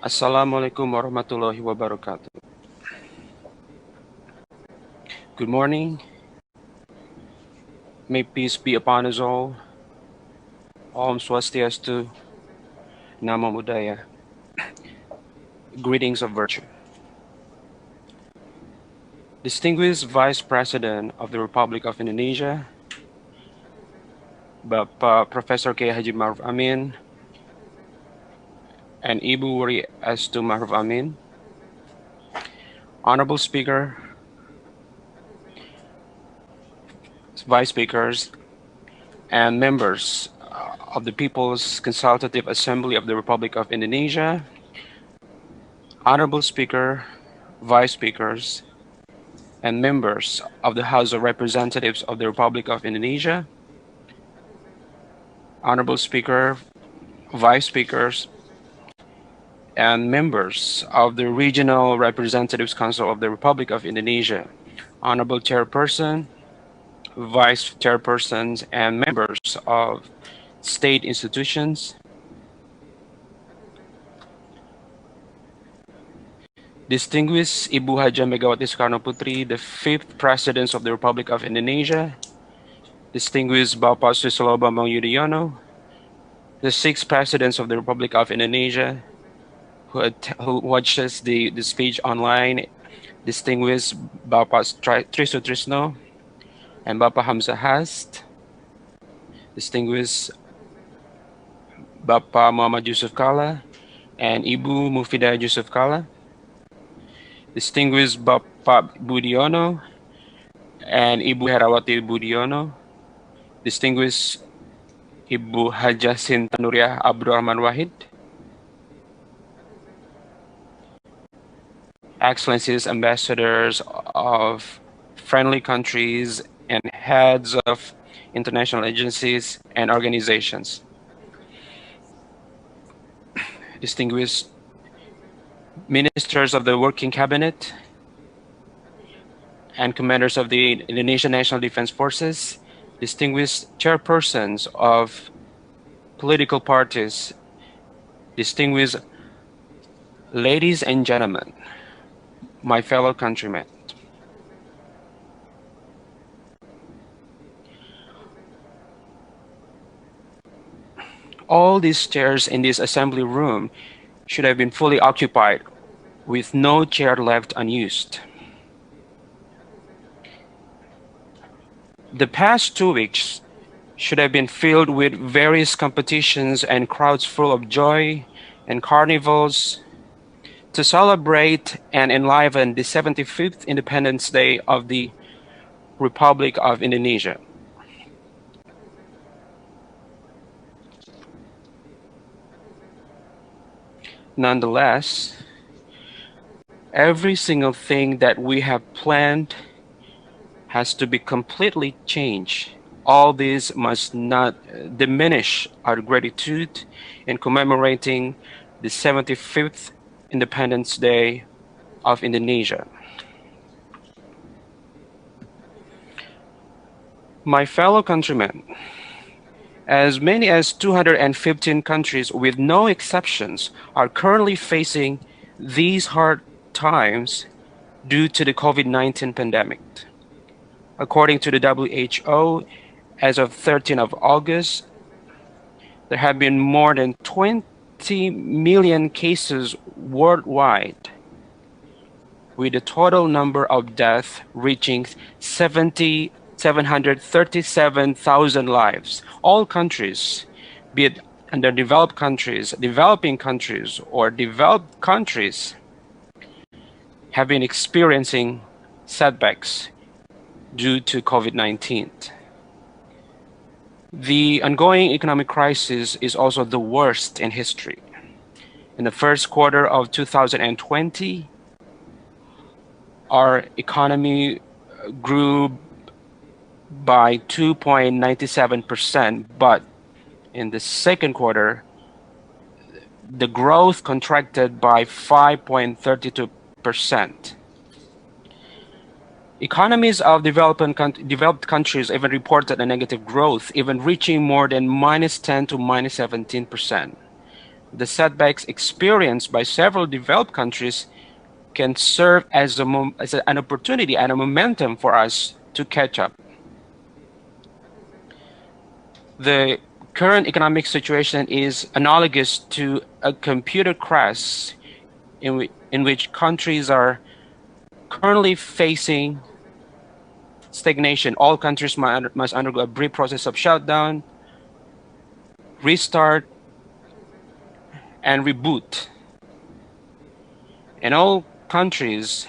Assalamualaikum warahmatullahi wabarakatuh. Good morning. May peace be upon us all. Om Swastiastu. Namo Buddhaya. Greetings of virtue. Distinguished Vice President of the Republic of Indonesia, Bapak Professor K. Haji Maruf Amin, and Ibu Wuri Astu Maruf Amin, Honorable Speaker, Vice Speakers, and members of the People's Consultative Assembly of the Republic of Indonesia, Honorable Speaker, Vice Speakers, and members of the House of Representatives of the Republic of Indonesia, Honorable Speaker, Vice Speakers, and members of the Regional Representatives Council of the Republic of Indonesia, Honorable Chairperson, Vice Chairpersons, and members of state institutions, distinguished Ibu Haja Megawati Soekarno Putri, the 5th President of the Republic of Indonesia, distinguished Bapak Susilo Bambang Yudhoyono, the 6th President of the Republic of Indonesia, who watches the speech online, distinguished Bapak Trisutrisno and Bapak Hamzah Hast, distinguished Bapak Muhammad Yusuf Kalla and Ibu Mufidah Yusuf Kalla, distinguished Bapak Budiono and Ibu Herawati Budiono, distinguished Ibu Hajah Sinta Nuriyah Abdurrahman Wahid, Excellencies, ambassadors of friendly countries, and heads of international agencies and organizations, distinguished ministers of the working cabinet and commanders of the Indonesian National Defense Forces, distinguished chairpersons of political parties, distinguished ladies and gentlemen, my fellow countrymen. All these chairs in this assembly room should have been fully occupied, with no chair left unused. The past 2 weeks should have been filled with various competitions and crowds full of joy and carnivals to celebrate and enliven the 75th Independence Day of the Republic of Indonesia. Nonetheless, every single thing that we have planned has to be completely changed. All this must not diminish our gratitude in commemorating the 75th Independence Day of Indonesia. My fellow countrymen, as many as 215 countries, with no exceptions, are currently facing these hard times due to the COVID-19 pandemic. According to the WHO, as of 13th of August, there have been more than 20 million cases worldwide, with the total number of deaths reaching 737,000 lives. All countries, be it underdeveloped countries, developing countries, or developed countries, have been experiencing setbacks due to COVID-19. The ongoing economic crisis is also the worst in history. In the first quarter of 2020, our economy grew by 2.97%, but in the second quarter, the growth contracted by 5.32%. Economies of developed countries even reported a negative growth, even reaching more than -10 to -17%. The setbacks experienced by several developed countries can serve as an opportunity and a momentum for us to catch up. The current economic situation is analogous to a computer crash in which countries are currently facing stagnation. All countries must undergo a brief process of shutdown, restart, and reboot. And all countries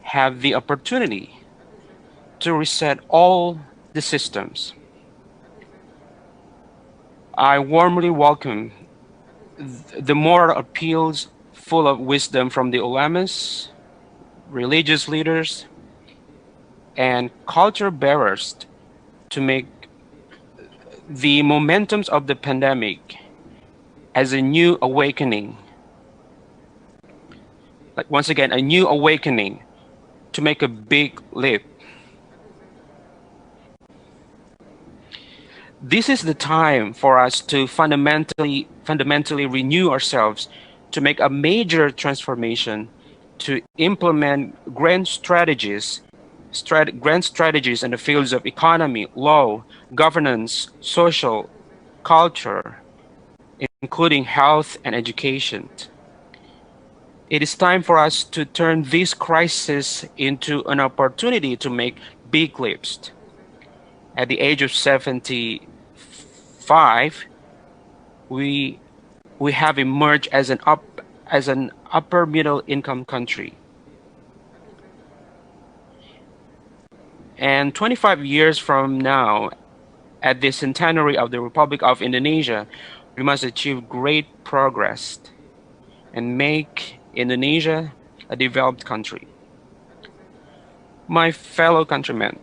have the opportunity to reset all the systems. I warmly welcome the moral appeals full of wisdom from the ulamas, religious leaders, and culture bearers to make the momentums of the pandemic as a new awakening. Like once again, a new awakening to make a big leap. This is the time for us to fundamentally renew ourselves, to make a major transformation, to implement grand strategies in the fields of economy, law, governance, social, culture, including health and education. It is time for us to turn this crisis into an opportunity to make big leaps. At the age of 75, we have emerged as an upper middle income country. And 25 years from now, at the centenary of the Republic of Indonesia, we must achieve great progress and make Indonesia a developed country. My fellow countrymen,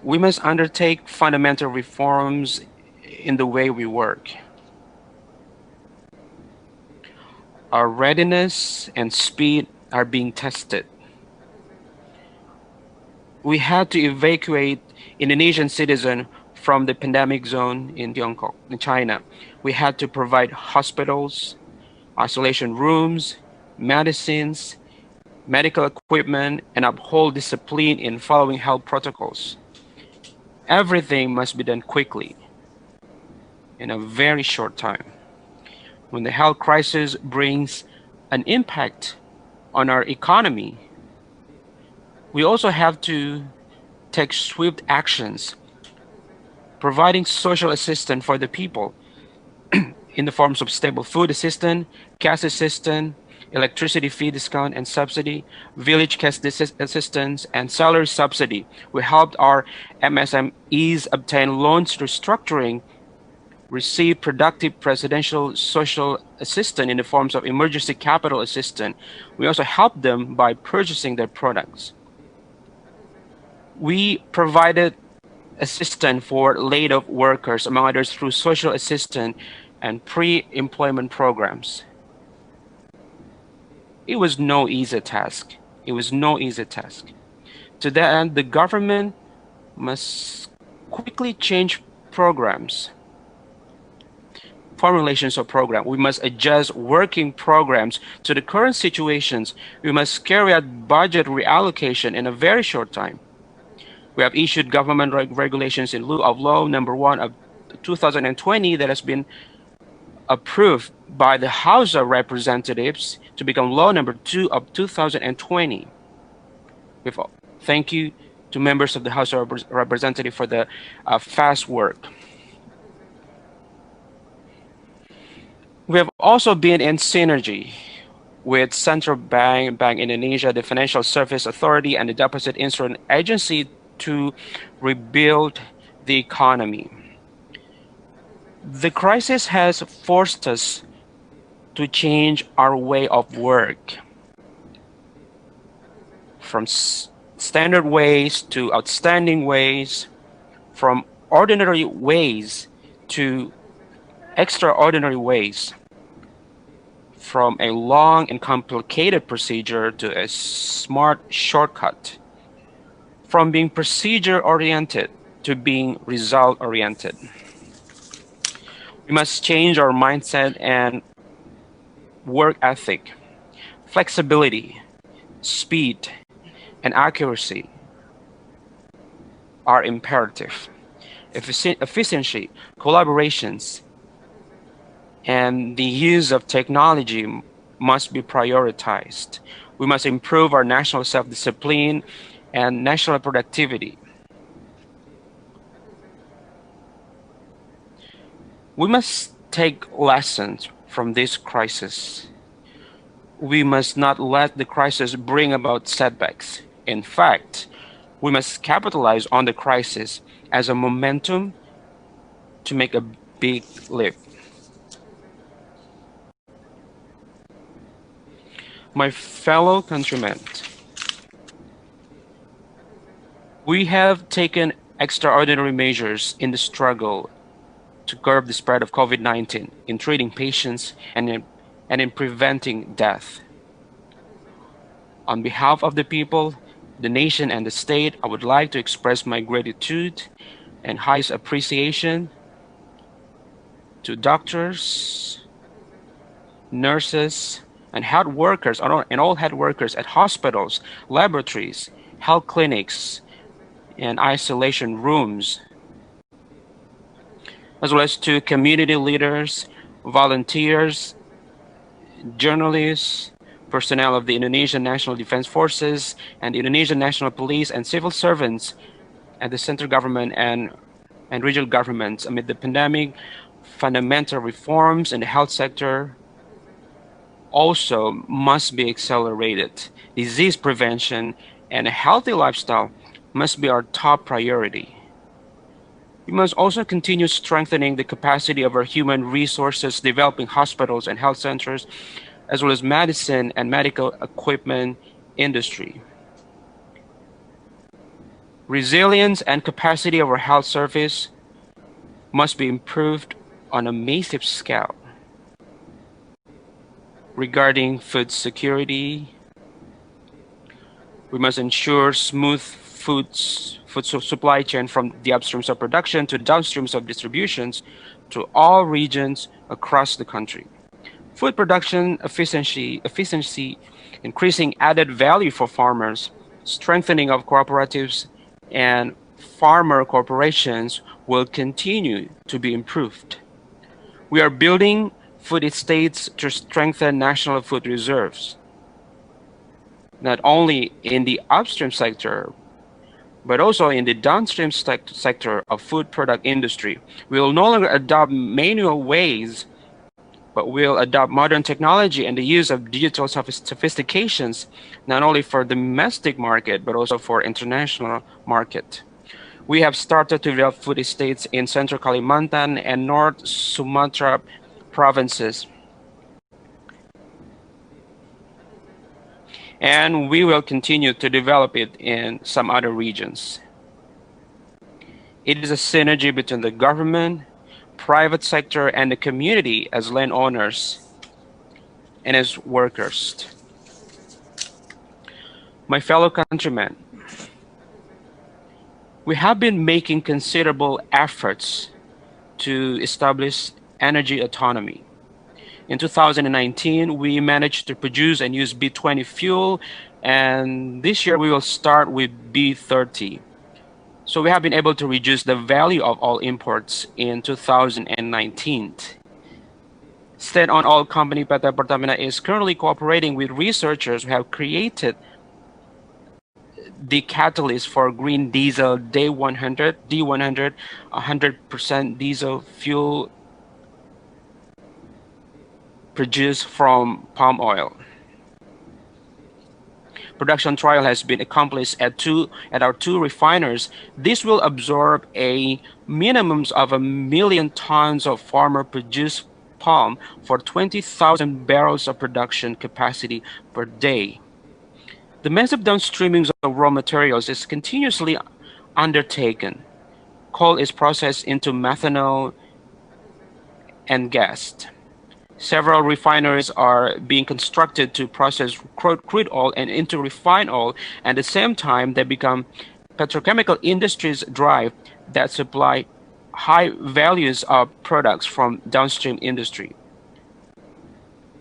we must undertake fundamental reforms in the way we work. Our readiness and speed are being tested. We had to evacuate Indonesian citizens from the pandemic zone in Tiongkok, in China. We had to provide hospitals, isolation rooms, medicines, medical equipment, and uphold discipline in following health protocols. Everything must be done quickly, in a very short time. When the health crisis brings an impact on our economy, we also have to take swift actions, providing social assistance for the people in the forms of stable food assistance, cash assistance, electricity fee discount and subsidy, village cash assistance, and salary subsidy. We helped our MSMEs obtain loans through structuring, receive productive presidential social assistance in the forms of emergency capital assistance. We also helped them by purchasing their products. We provided assistance for laid-off workers, among others, through social assistance and pre-employment programs. It was no easy task. It was no easy task. To that end, the government must quickly change programs, formulations of program. We must adjust working programs to the current situations. We must carry out budget reallocation in a very short time. We have issued government regulations in lieu of Law Number 1 of 2020 that has been approved by the House of Representatives to become Law Number 2 of 2020. Thank you to members of the House of Representatives for the fast work. We have also been in synergy with Central Bank, Bank Indonesia, the Financial Service Authority, and the Deposit Insurance Agency to rebuild the economy. The crisis has forced us to change our way of work from standard ways to outstanding ways, from ordinary ways to extraordinary ways, from a long and complicated procedure to a smart shortcut, from being procedure-oriented to being result-oriented. We must change our mindset and work ethic. Flexibility, speed, and accuracy are imperative. Efficiency, collaborations, and the use of technology must be prioritized. We must improve our national self-discipline and national productivity. We must take lessons from this crisis. We must not let the crisis bring about setbacks. In fact, we must capitalize on the crisis as a momentum to make a big leap. My fellow countrymen, we have taken extraordinary measures in the struggle to curb the spread of COVID-19, in treating patients and in preventing death. On behalf of the people, the nation, and the state, I would like to express my gratitude and highest appreciation to doctors, nurses, and health workers, and all health workers at hospitals, laboratories, health clinics, and isolation rooms, as well as to community leaders, volunteers, journalists, personnel of the Indonesian National Defense Forces and the Indonesian National Police, and civil servants at the central government and regional governments. Amid the pandemic, fundamental reforms in the health sector also must be accelerated. Disease prevention and a healthy lifestyle must be our top priority. We must also continue strengthening the capacity of our human resources, developing hospitals and health centers, as well as medicine and medical equipment industry. Resilience and capacity of our health service must be improved on a massive scale. Regarding food security, we must ensure smooth food supply chain from the upstreams of production to downstreams of distributions to all regions across the country. Food production efficiency, increasing added value for farmers, strengthening of cooperatives and farmer corporations will continue to be improved. We are building food estates to strengthen national food reserves, not only in the upstream sector, but also in the downstream sector of food product industry. We will no longer adopt manual ways, but we'll adopt modern technology and the use of digital sophistications, not only for domestic market, but also for international market. We have started to develop food estates in Central Kalimantan and North Sumatra provinces. And we will continue to develop it in some other regions. It is a synergy between the government, private sector, and the community as landowners and as workers. My fellow countrymen, we have been making considerable efforts to establish energy autonomy. In 2019, we managed to produce and use B20 fuel, and this year we will start with B30. So we have been able to reduce the value of all imports in 2019. State-owned oil company PT Pertamina is currently cooperating with researchers who have created the catalyst for green diesel D100, 100% diesel fuel produced from palm oil. Production trial has been accomplished at our two refiners. This will absorb a minimum of 1 million tons of farmer-produced palm for 20,000 barrels of production capacity per day. The massive downstreaming of raw materials is continuously undertaken. Coal is processed into methanol and gas. Several refineries are being constructed to process crude oil and into refined oil, and at the same time they become petrochemical industries drive. that supply high values of products from downstream industry.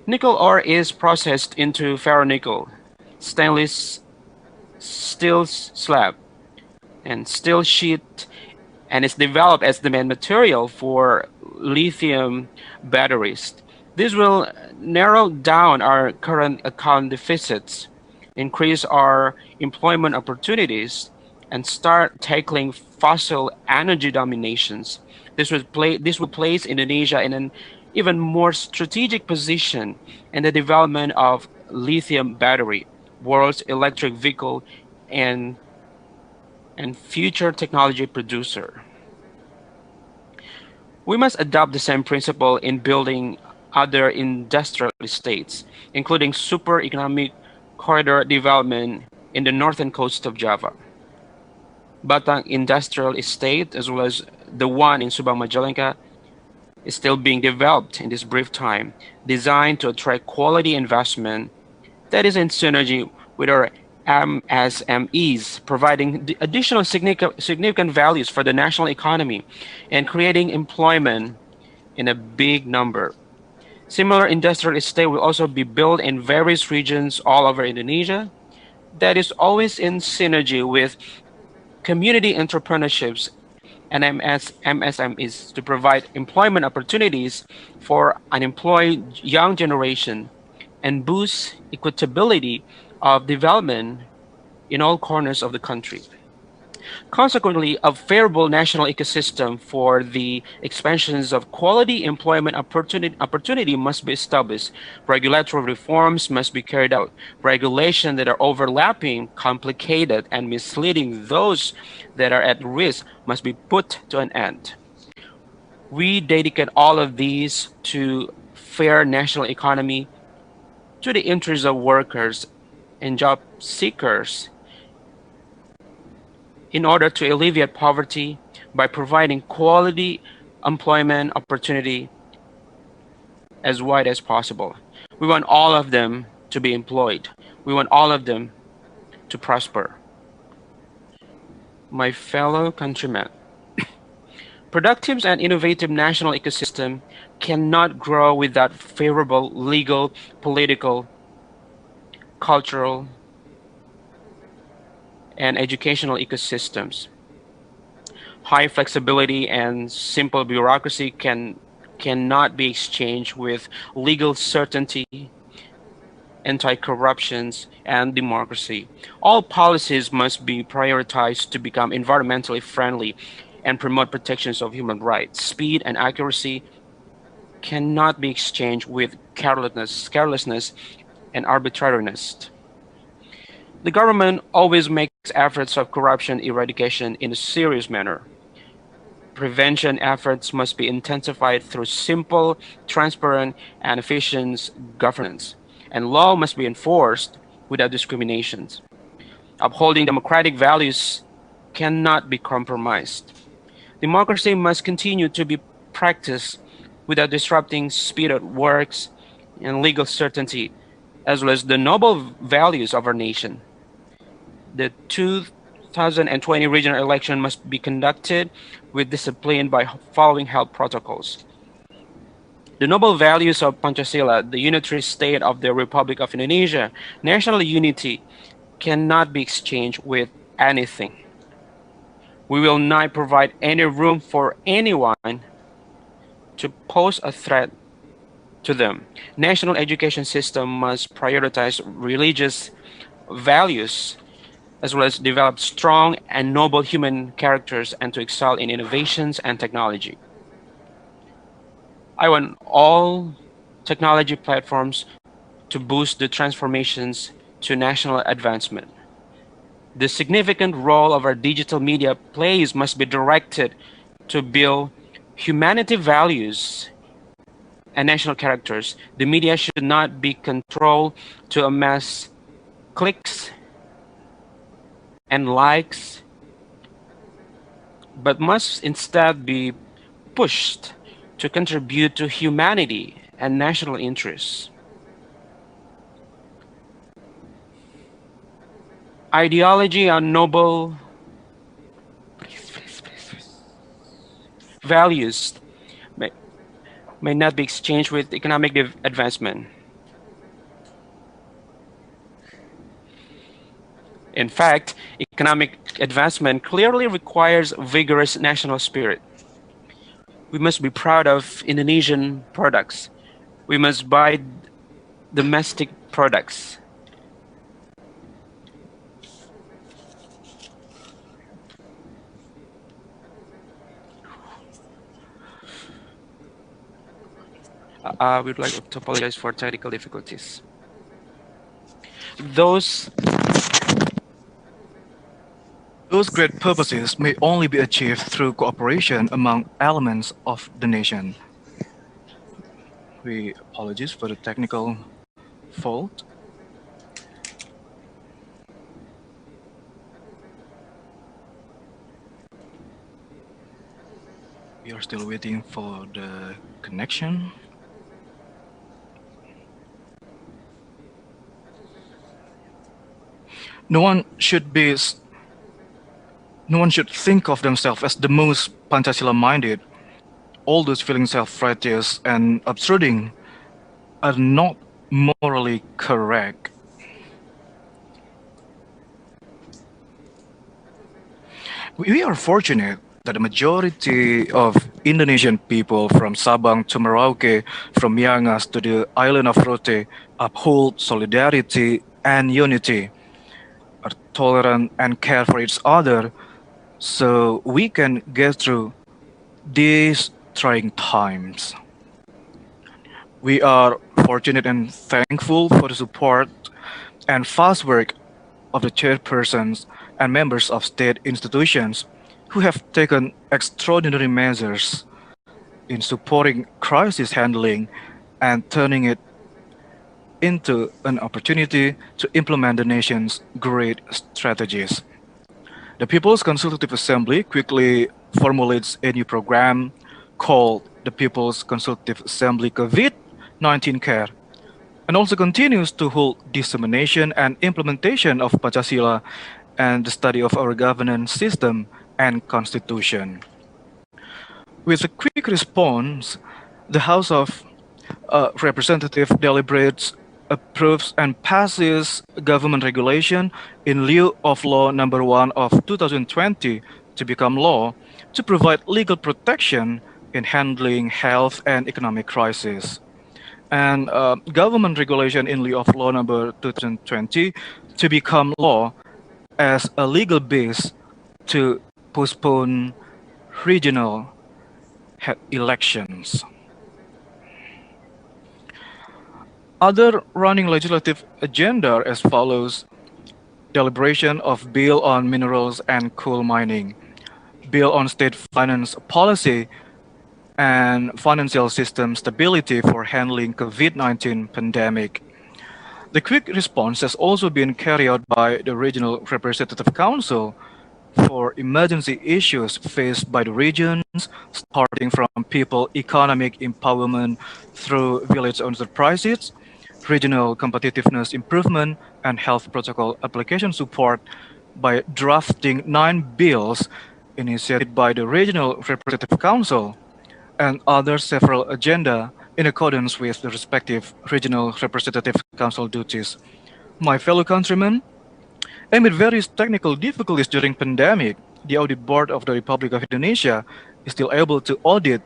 Nickel ore is processed into ferronickel, stainless steel slab, and steel sheet, and is developed as the main material for lithium batteries. This will narrow down our current account deficits, increase our employment opportunities, and start tackling fossil energy dominations. This will place Indonesia in an even more strategic position in the development of lithium battery, world's electric vehicle, and future technology producer. We must adopt the same principle in building other industrial estates, including super economic corridor development in the northern coast of Java. Batang Industrial Estate, as well as the one in Subang Majalengka, is still being developed in this brief time, designed to attract quality investment that is in synergy with our MSMEs, providing the additional significant values for the national economy and creating employment in a big number. Similar industrial estate will also be built in various regions all over Indonesia that is always in synergy with community entrepreneurships and MSMEs to provide employment opportunities for unemployed young generation and boost equitability of development in all corners of the country. Consequently, a favorable national ecosystem for the expansions of quality employment opportunity must be established. Regulatory reforms must be carried out. Regulations that are overlapping, complicated, and misleading those that are at risk must be put to an end. We dedicate all of these to fair national economy, to the interests of workers and job seekers, in order to alleviate poverty by providing quality employment opportunity as wide as possible. We want all of them to be employed. We want all of them to prosper. My fellow countrymen, productive and innovative national ecosystem cannot grow without favorable legal, political, cultural, and educational ecosystems. High flexibility and simple bureaucracy cannot be exchanged with legal certainty, anti-corruptions, and democracy. All policies must be prioritized to become environmentally friendly and promote protections of human rights. Speed and accuracy cannot be exchanged with carelessness and arbitrariness. The government always makes efforts of corruption eradication in a serious manner. Prevention efforts must be intensified through simple, transparent, and efficient governance, and law must be enforced without discriminations. Upholding democratic values cannot be compromised. Democracy must continue to be practiced without disrupting speed at works and legal certainty, as well as the noble values of our nation. The 2020 regional election must be conducted with discipline by following health protocols. The noble values of Pancasila, the unitary state of the Republic of Indonesia, national unity, cannot be exchanged with anything. We will not provide any room for anyone to pose a threat to them. National education system must prioritize religious values as well as develop strong and noble human characters and to excel in innovations and technology. I want all technology platforms to boost the transformations to national advancement. The significant role of our digital media plays must be directed to build humanity values and national characters. The media should not be controlled to amass clicks and likes, but must instead be pushed to contribute to humanity and national interests. Ideology and noble values may, may not be exchanged with economic advancement. In fact, economic advancement clearly requires vigorous national spirit. We must be proud of Indonesian products. We must buy domestic products. We'd like to apologize for technical difficulties. Those great purposes may only be achieved through cooperation among elements of the nation. We apologize for the technical fault. We are still waiting for the connection. No one should think of themselves as the most Pancasila-minded. All those feeling self-righteous and obtruding are not morally correct. We are fortunate that the majority of Indonesian people from Sabang to Merauke, from Miangas to the island of Rote, uphold solidarity and unity, are tolerant and care for each other, so we can get through these trying times. We are fortunate and thankful for the support and fast work of the chairpersons and members of state institutions who have taken extraordinary measures in supporting crisis handling and turning it into an opportunity to implement the nation's great strategies. The People's Consultative Assembly quickly formulates a new program called the People's Consultative Assembly COVID-19 Care, and also continues to hold dissemination and implementation of Pancasila and the study of our governance system and constitution. With a quick response, the House of Representatives deliberates, approves, and passes government regulation in lieu of Law Number 1 of 2020 to become law to provide legal protection in handling health and economic crisis. And government regulation in lieu of Law Number 2020 to become law as a legal base to postpone regional elections. Other running legislative agenda as follows: deliberation of bill on minerals and coal mining, bill on state finance policy and financial system stability for handling COVID-19 pandemic. The quick response has also been carried out by the Regional Representative Council for emergency issues faced by the regions, starting from people economic empowerment through village enterprises, regional competitiveness improvement, and health protocol application support by drafting 9 bills initiated by the Regional Representative Council and other several agenda in accordance with the respective Regional Representative Council duties. My fellow countrymen, amid various technical difficulties during pandemic, the Audit Board of the Republic of Indonesia is still able to audit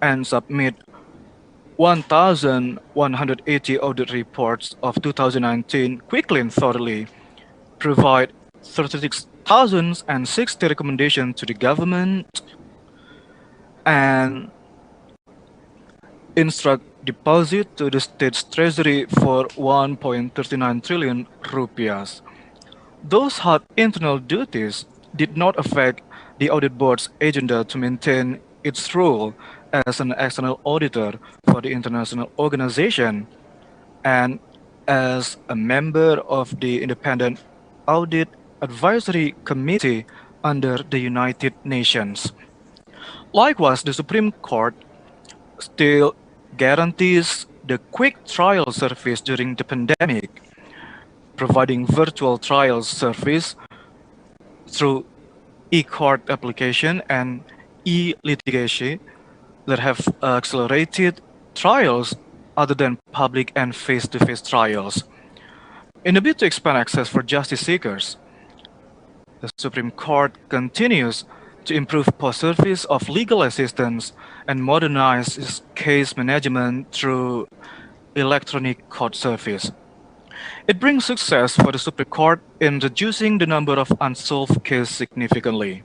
and submit 1,180 audit reports of 2019 quickly and thoroughly, provide 36,060 recommendations to the government, and instruct deposit to the state's treasury for 1.39 trillion rupiahs. Those hard internal duties did not affect the audit board's agenda to maintain its role as an external auditor for the international organization and as a member of the Independent Audit Advisory Committee under the United Nations. Likewise, the Supreme Court still guarantees the quick trial service during the pandemic, providing virtual trial service through e-court application and e-litigation that have accelerated trials other than public and face-to-face trials. In a bid to expand access for justice seekers, the Supreme Court continues to improve post-service of legal assistance and modernize its case management through electronic court service. It brings success for the Supreme Court in reducing the number of unsolved cases significantly.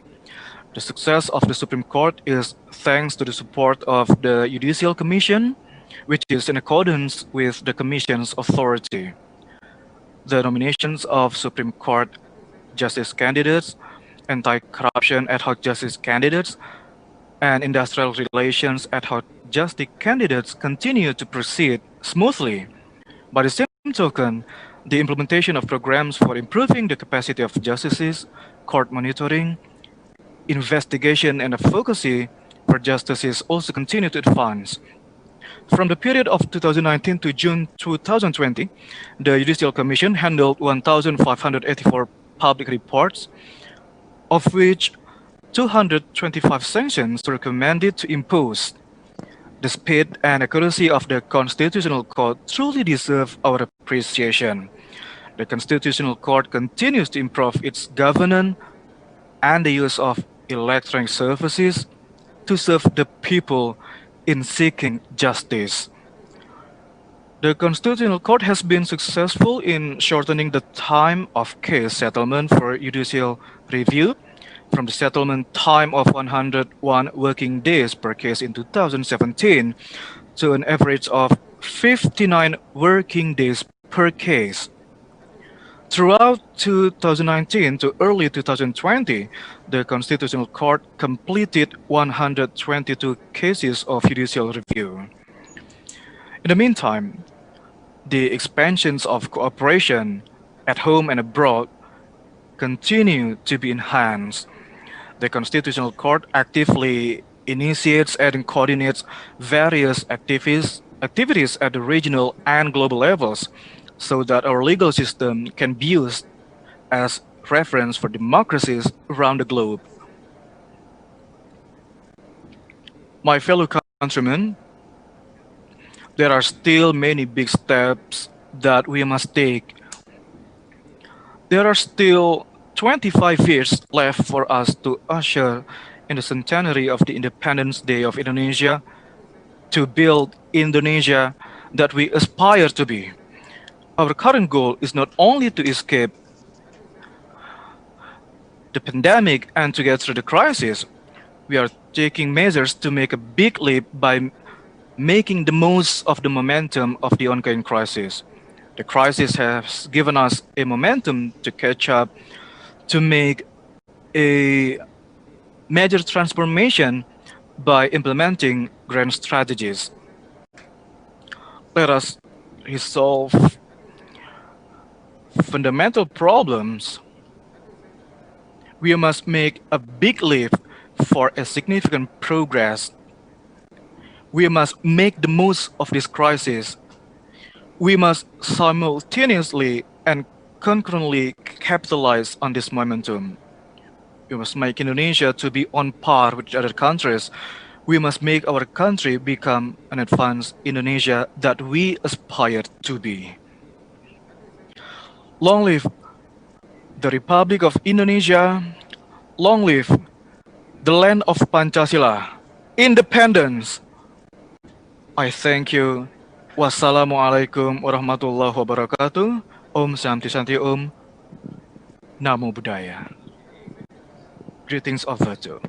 The success of the Supreme Court is thanks to the support of the Judicial Commission, which is in accordance with the Commission's authority. The nominations of Supreme Court justice candidates, anti-corruption ad hoc justice candidates, and industrial relations ad hoc justice candidates continue to proceed smoothly. By the same token, the implementation of programs for improving the capacity of justices, court monitoring, investigation, and advocacy for justices also continue to advance. From the period of 2019 to June 2020, the Judicial Commission handled 1,584 public reports, of which 225 sanctions were recommended to impose. The speed and accuracy of the Constitutional Court truly deserve our appreciation. The Constitutional Court continues to improve its governance and the use of electronic services to serve the people in seeking justice. The Constitutional Court has been successful in shortening the time of case settlement for judicial review from the settlement time of 101 working days per case in 2017 to an average of 59 working days per case. Throughout 2019 to early 2020, the Constitutional Court completed 122 cases of judicial review. In the meantime, the expansions of cooperation at home and abroad continue to be enhanced. The Constitutional Court actively initiates and coordinates various activities at the regional and global levels so that our legal system can be used as reference for democracies around the globe. My fellow countrymen, there are still many big steps that we must take. There are still 25 years left for us to usher in the centenary of the Independence Day of Indonesia, to build Indonesia that we aspire to be. Our current goal is not only to escape the pandemic and to get through the crisis. We are taking measures to make a big leap by making the most of the momentum of the ongoing crisis. The crisis has given us a momentum to catch up, to make a major transformation by implementing grand strategies. Let us resolve fundamental problems. We must make a big leap for a significant progress. We must make the most of this crisis. We must simultaneously and concurrently capitalize on this momentum. We must make Indonesia to be on par with other countries. We must make our country become an advanced Indonesia that we aspire to be. Long live the Republic of Indonesia. Long live the land of Pancasila. Independence. I thank you. Wassalamualaikum warahmatullahi wabarakatuh. Om Santi Santi Om. Namo Buddhaya. Greetings of virtue.